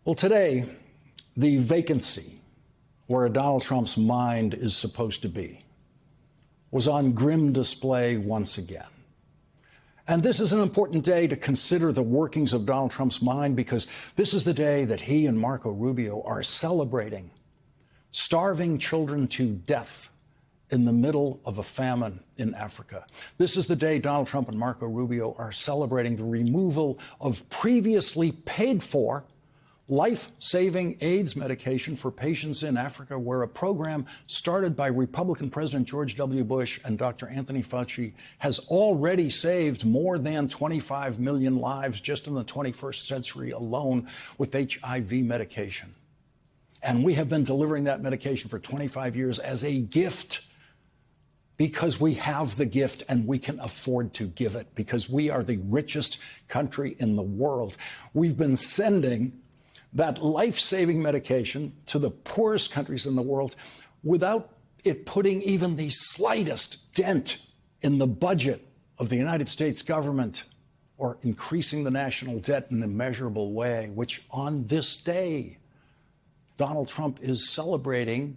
Well, today, the vacancy where Donald Trump's mind is supposed to be was on grim display once again. And this is an important day to consider the workings of Donald Trump's mind, because this is the day that he and Marco Rubio are celebrating starving children to death in the middle of a famine in Africa. This is the day Donald Trump and Marco Rubio are celebrating the removal of previously paid for life-saving AIDS medication for patients in Africa, where a program started by Republican President George W. Bush and Dr. Anthony Fauci has already saved more than 25 million lives just in the 21st century alone with HIV medication. And we have been delivering that medication for 25 years as a gift, because we have the gift and we can afford to give it, because we are the richest country in the world. We've been sending that life-saving medication to the poorest countries in the world without it putting even the slightest dent in the budget of the United States government or increasing the national debt in a measurable way, which on this day, Donald Trump is celebrating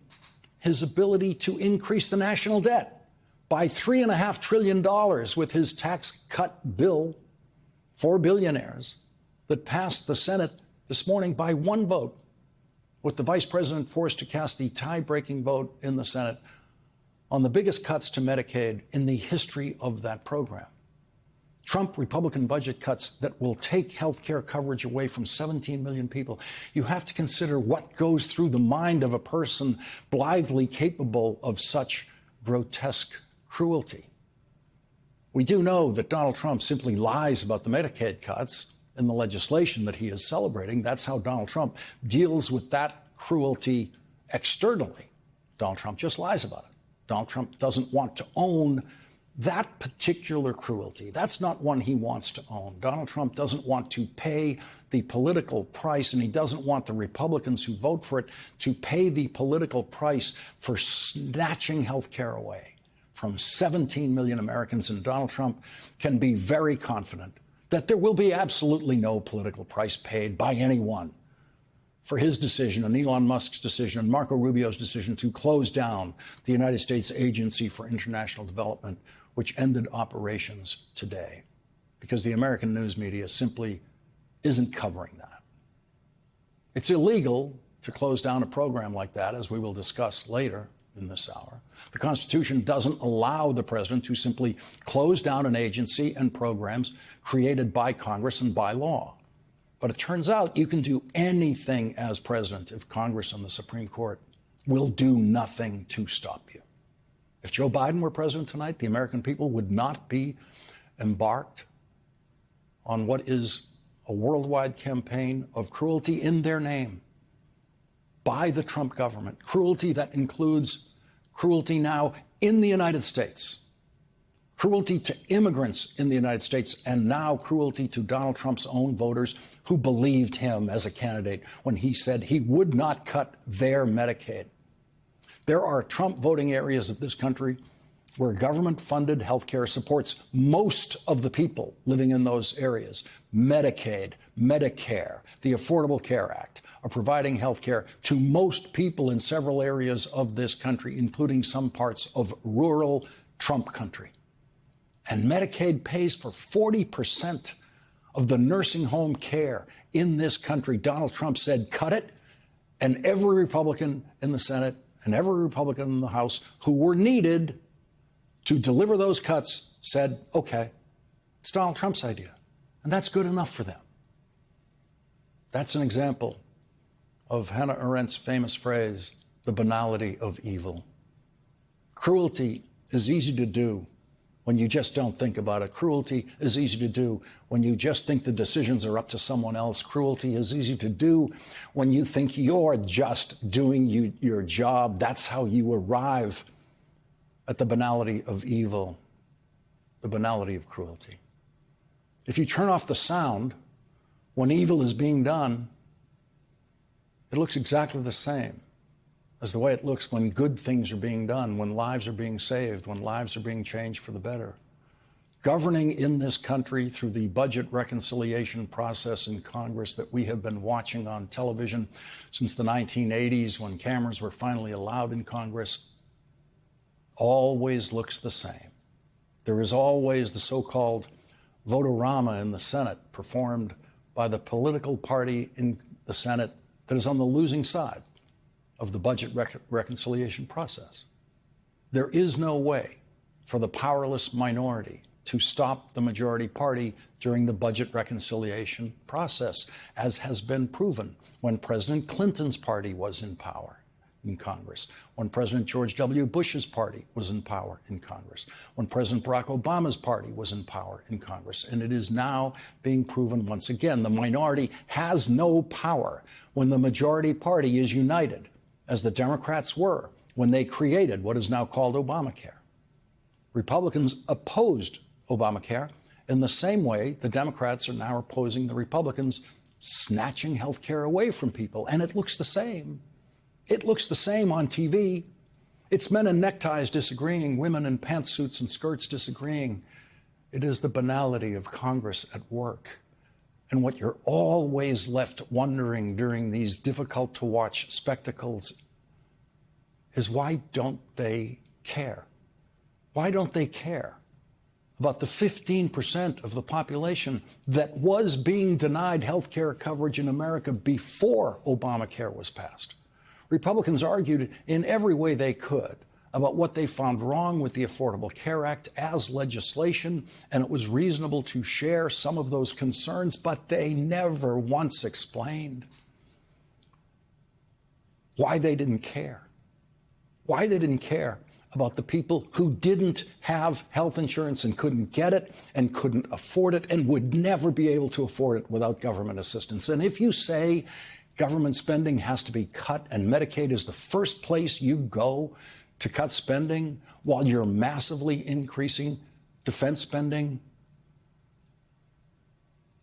his ability to increase the national debt by $3.5 trillion with his tax cut bill for billionaires that passed the Senate this morning by one vote, with the vice president forced to cast the tie-breaking vote in the Senate on the biggest cuts to Medicaid in the history of that program. Trump Republican budget cuts that will take health care coverage away from 17 million people. You have to consider what goes through the mind of a person blithely capable of such grotesque cruelty. We do know that Donald Trump simply lies about the Medicaid cuts in the legislation that he is celebrating. That's how Donald Trump deals with that cruelty externally. Donald Trump just lies about it. Donald Trump doesn't want to own that particular cruelty. That's not one he wants to own. Donald Trump doesn't want to pay the political price, and he doesn't want the Republicans who vote for it to pay the political price for snatching health care away from 17 million Americans. And Donald Trump can be very confident that there will be absolutely no political price paid by anyone for his decision, and Elon Musk's decision, and Marco Rubio's decision to close down the United States Agency for International Development, which ended operations today, because the American news media simply isn't covering that. It's illegal to close down a program like that, as we will discuss later in this hour. The Constitution doesn't allow the president to simply close down an agency and programs created by Congress and by law. But it turns out you can do anything as president if Congress and the Supreme Court will do nothing to stop you. If Joe Biden were president tonight, the American people would not be embarked on what is a worldwide campaign of cruelty in their name by the Trump government, cruelty that includes cruelty now in the United States, cruelty to immigrants in the United States, and now cruelty to Donald Trump's own voters who believed him as a candidate when he said he would not cut their Medicaid. There are Trump voting areas of this country where government-funded health care supports most of the people living in those areas. Medicaid, Medicare, the Affordable Care Act are providing health care to most people in several areas of this country, including some parts of rural Trump country. And Medicaid pays for 40% of the nursing home care in this country. Donald Trump said, cut it. And every Republican in the Senate and every Republican in the House who were needed to deliver those cuts said, okay, it's Donald Trump's idea. And that's good enough for them. That's an example of Hannah Arendt's famous phrase, the banality of evil. Cruelty is easy to do when you just don't think about it. Cruelty is easy to do when you just think the decisions are up to someone else. Cruelty is easy to do when you think you're just doing your job. That's how you arrive at the banality of evil, the banality of cruelty. If you turn off the sound when evil is being done, it looks exactly the same as the way it looks when good things are being done, when lives are being saved, when lives are being changed for the better. governing in this country through the budget reconciliation process in Congress that we have been watching on television since the 1980s when cameras were finally allowed in Congress, always looks the same. There is always the so-called vote-a-rama in the Senate performed by the political party in the Senate that is on the losing side of the budget reconciliation process. There is no way for the powerless minority to stop the majority party during the budget reconciliation process, as has been proven when President Clinton's party was in power in Congress, when President George W. Bush's party was in power in Congress, when President Barack Obama's party was in power in Congress. And it is now being proven once again. The minority has no power when the majority party is united, as the Democrats were when they created what is now called Obamacare. Republicans opposed Obamacare in the same way the Democrats are now opposing the Republicans snatching health care away from people. And it looks the same. It looks the same on TV. It's men in neckties disagreeing, women in pantsuits and skirts disagreeing. It is the banality of Congress at work. And what you're always left wondering during these difficult-to-watch spectacles is why don't they care? Why don't they care about the 15% of the population that was being denied health care coverage in America before Obamacare was passed? Republicans argued in every way they could about what they found wrong with the Affordable Care Act as legislation, and it was reasonable to share some of those concerns, but they never once explained why they didn't care. Why they didn't care about the people who didn't have health insurance and couldn't get it and couldn't afford it and would never be able to afford it without government assistance. And if you say government spending has to be cut and Medicaid is the first place you go to cut spending while you're massively increasing defense spending,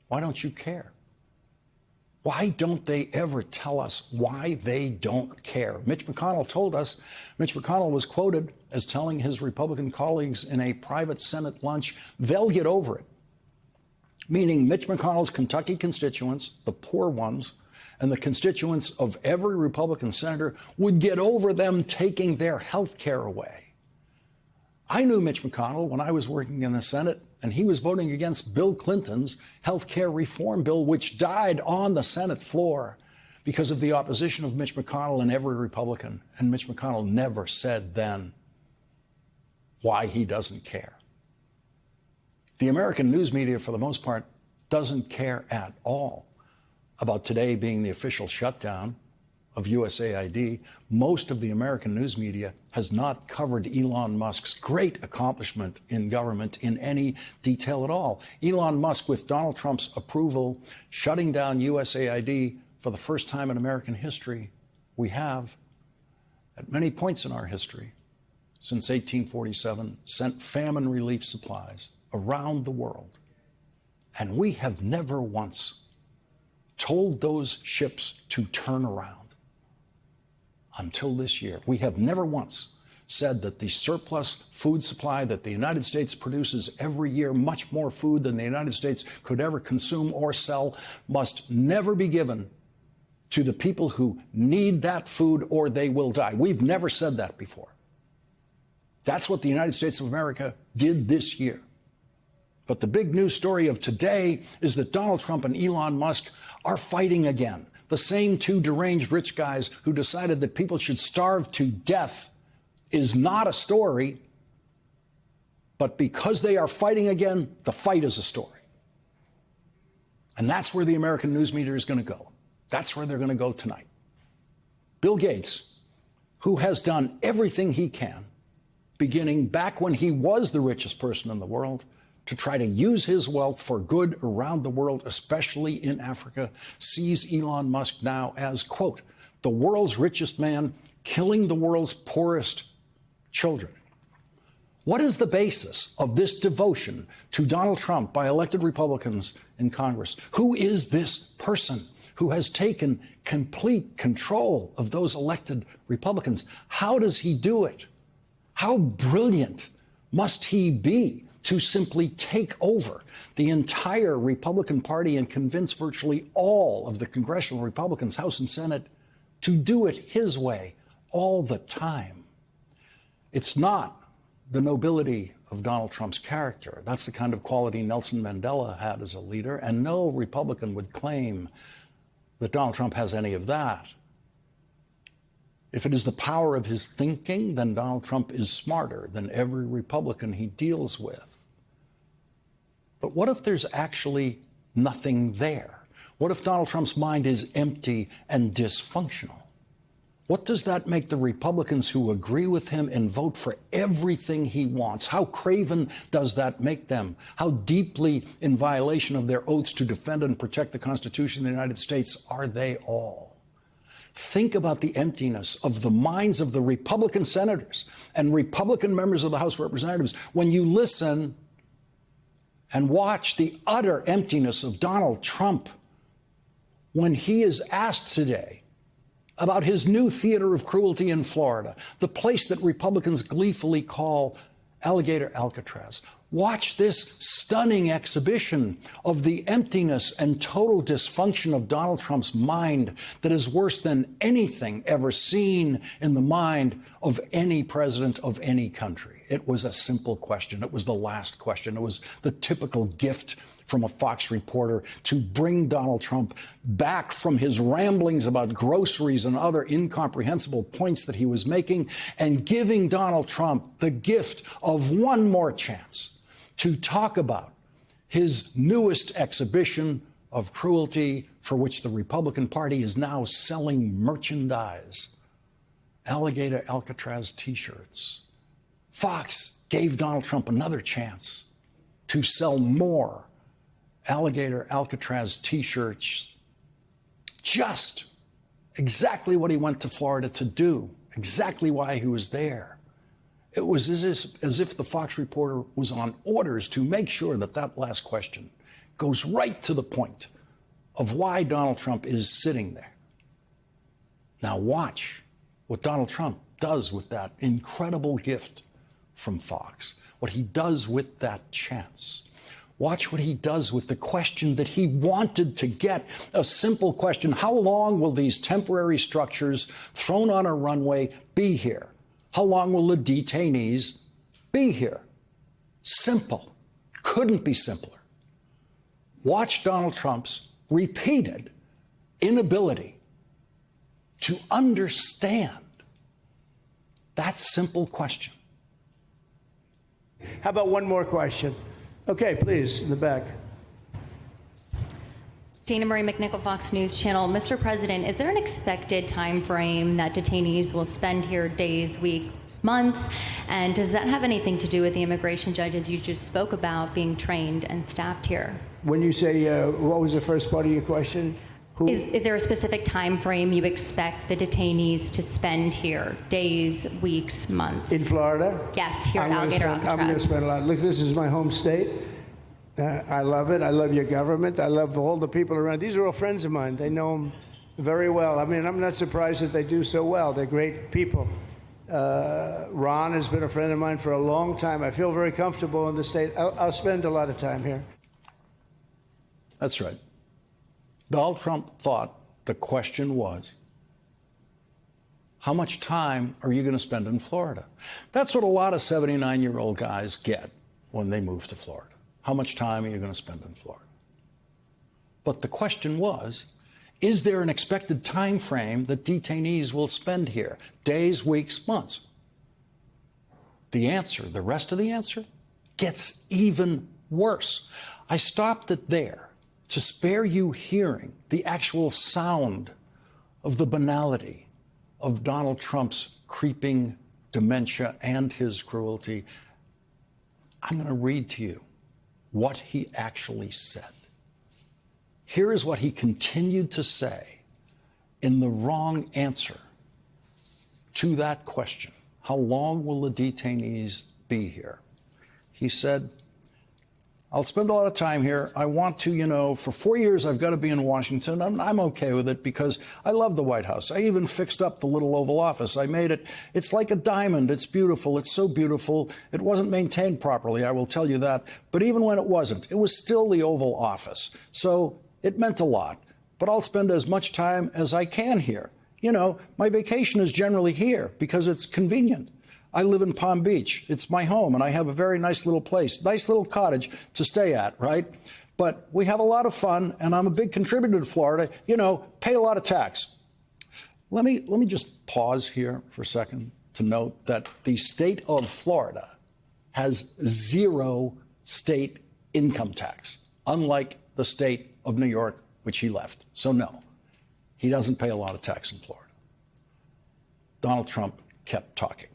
why don't you care? Why don't they ever tell us why they don't care? Mitch McConnell told us. Mitch McConnell was quoted as telling his Republican colleagues in a private Senate lunch, they'll get over it. Meaning Mitch McConnell's Kentucky constituents, the poor ones, and the constituents of every Republican senator would get over them taking their health care away. I knew Mitch McConnell when I was working in the Senate, and he was voting against Bill Clinton's health care reform bill, which died on the Senate floor because of the opposition of Mitch McConnell and every Republican. And Mitch McConnell never said then why he doesn't care. The American news media, for the most part, doesn't care at all about today being the official shutdown of USAID. Most of the American news media has not covered Elon Musk's great accomplishment in government in any detail at all. Elon Musk, with Donald Trump's approval, shutting down USAID for the first time in American history. We have, at many points in our history, since 1847, sent famine relief supplies around the world. And we have never once told those ships to turn around. Until this year, we have never once said that the surplus food supply that the United States produces every year, much more food than the United States could ever consume or sell, must never be given to the people who need that food or they will die. We've never said that before. That's what the United States of America did this year. But the big news story of today is that Donald Trump and Elon Musk are fighting again. The same two deranged rich guys who decided that people should starve to death is not a story, but because they are fighting again, the fight is a story. And that's where the American news media is going to go. That's where they're going to go tonight. Bill Gates, who has done everything he can, beginning back when he was the richest person in the world, to try to use his wealth for good around the world, especially in Africa, sees Elon Musk now as, quote, the world's richest man killing the world's poorest children. What is the basis of this devotion to Donald Trump by elected Republicans in Congress? Who is this person who has taken complete control of those elected Republicans? How does he do it? How brilliant must he be to simply take over the entire Republican Party and convince virtually all of the congressional Republicans, House and Senate, to do it his way all the time. It's not the nobility of Donald Trump's character. That's the kind of quality Nelson Mandela had as a leader, and no Republican would claim that Donald Trump has any of that. If it is the power of his thinking, then Donald Trump is smarter than every Republican he deals with. But what if there's actually nothing there? What if Donald Trump's mind is empty and dysfunctional? What does that make the Republicans who agree with him and vote for everything he wants? How craven does that make them? How deeply in violation of their oaths to defend and protect the Constitution of the United States are they all? Think about the emptiness of the minds of the Republican senators and Republican members of the House of Representatives when you listen and watch the utter emptiness of Donald Trump when he is asked today about his new theater of cruelty in Florida, the place that Republicans gleefully call Alligator Alcatraz. Watch this stunning exhibition of the emptiness and total dysfunction of Donald Trump's mind that is worse than anything ever seen in the mind of any president of any country. It was a simple question. It was the last question. It was the typical gift from a Fox reporter to bring Donald Trump back from his ramblings about groceries and other incomprehensible points that he was making, and giving Donald Trump the gift of one more chance to talk about his newest exhibition of cruelty for which the Republican Party is now selling merchandise. Alligator Alcatraz T-shirts. Fox gave Donald Trump another chance to sell more Alligator Alcatraz T-shirts. Just exactly what he went to Florida to do, exactly why he was there. It was as if the Fox reporter was on orders to make sure that that last question goes right to the point of why Donald Trump is sitting there. Now watch what Donald Trump does with that incredible gift from Fox, what he does with that chance. Watch what he does with the question that he wanted to get, a simple question. How long will these temporary structures thrown on a runway be here? How long will the detainees be here? Simple. Couldn't be simpler. Watch Donald Trump's repeated inability to understand that simple question. How about one more question? Okay, please, in the back. Dana Marie McNichol, Fox News Channel. Mr. President, is there an expected time frame that detainees will spend here, days, weeks, months? And does that have anything to do with the immigration judges you just spoke about being trained and staffed here? When you say, what was the first part of your question? Is there a specific time frame you expect the detainees to spend here? Days, weeks, months? In Florida? Yes, here at Alligator Alcatraz. I'm going to spend a lot. Look, this is my home state. I love it. I love your government. I love all the people around. These are all friends of mine. They know them very well. I mean, I'm not surprised that they do so well. They're great people. Ron has been a friend of mine for a long time. I feel very comfortable in the state. I'll spend a lot of time here. That's right. Donald Trump thought the question was, how much time are you going to spend in Florida? That's what a lot of 79-year-old guys get when they move to Florida. How much time are you going to spend in Florida? But the question was, is there an expected time frame that detainees will spend here? Days, weeks, months? The answer, the rest of the answer, gets even worse. I stopped it there to spare you hearing the actual sound of the banality of Donald Trump's creeping dementia and his cruelty. I'm going to read to you what he actually said. Here is what he continued to say in the wrong answer to that question. How long will the detainees be here? He said, I'll spend a lot of time here. I want to, for 4 years, I've got to be in Washington. I'm okay with it because I love the White House. I even fixed up the little Oval Office. I made it. It's like a diamond. It's beautiful. It's so beautiful. It wasn't maintained properly, I will tell you that. But even when it wasn't, it was still the Oval Office. So it meant a lot. But I'll spend as much time as I can here. My vacation is generally here because it's convenient. I live in Palm Beach. It's my home, and I have a very nice little place, nice little cottage to stay at, right? But we have a lot of fun, and I'm a big contributor to Florida. Pay a lot of tax. Let me just pause here for a second to note that the state of Florida has 0 state income tax, unlike the state of New York, which he left. So no, he doesn't pay a lot of tax in Florida. Donald Trump kept talking.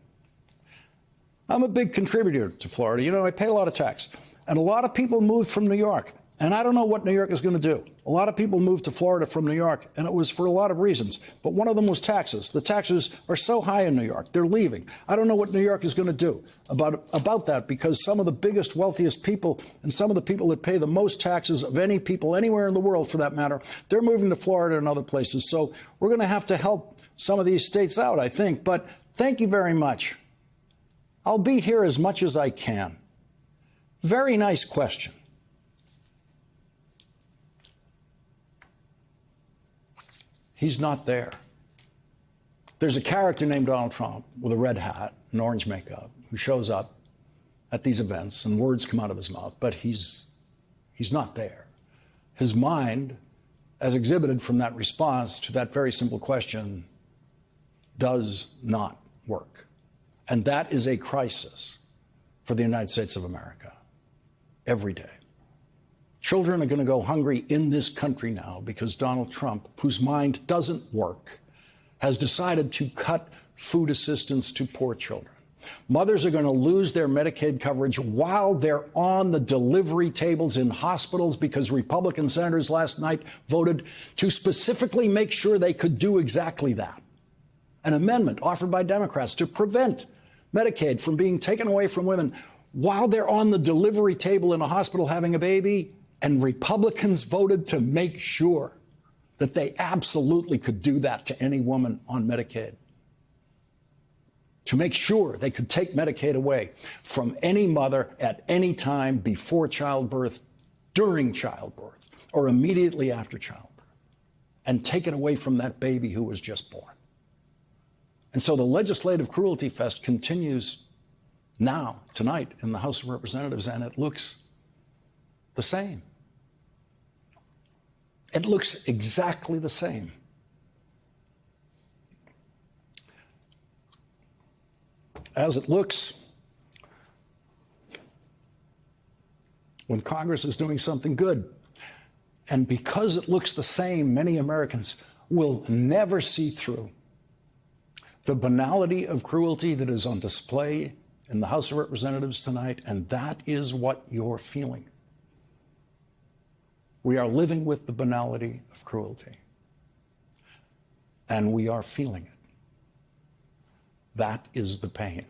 I'm a big contributor to Florida. I pay a lot of tax. And a lot of people moved from New York. And I don't know what New York is going to do. A lot of people moved to Florida from New York, and it was for a lot of reasons. But one of them was taxes. The taxes are so high in New York. They're leaving. I don't know what New York is going to do about that, because some of the biggest, wealthiest people and some of the people that pay the most taxes of any people anywhere in the world, for that matter, they're moving to Florida and other places. So we're going to have to help some of these states out, I think. But thank you very much. I'll be here as much as I can. Very nice question. He's not there. There's a character named Donald Trump with a red hat and orange makeup who shows up at these events and words come out of his mouth, but he's not there. His mind, as exhibited from that response to that very simple question, does not work. And that is a crisis for the United States of America every day. Children are going to go hungry in this country now because Donald Trump, whose mind doesn't work, has decided to cut food assistance to poor children. Mothers are going to lose their Medicaid coverage while they're on the delivery tables in hospitals because Republican senators last night voted to specifically make sure they could do exactly that. An amendment offered by Democrats to prevent Medicaid from being taken away from women while they're on the delivery table in a hospital having a baby, and Republicans voted to make sure that they absolutely could do that to any woman on Medicaid, to make sure they could take Medicaid away from any mother at any time before childbirth, during childbirth, or immediately after childbirth, and take it away from that baby who was just born. And so the legislative cruelty fest continues now, tonight, in the House of Representatives, and it looks the same. It looks exactly the same. As it looks when Congress is doing something good. And because it looks the same, many Americans will never see through the banality of cruelty that is on display in the House of Representatives tonight, and that is what you're feeling. We are living with the banality of cruelty, and we are feeling it. That is the pain.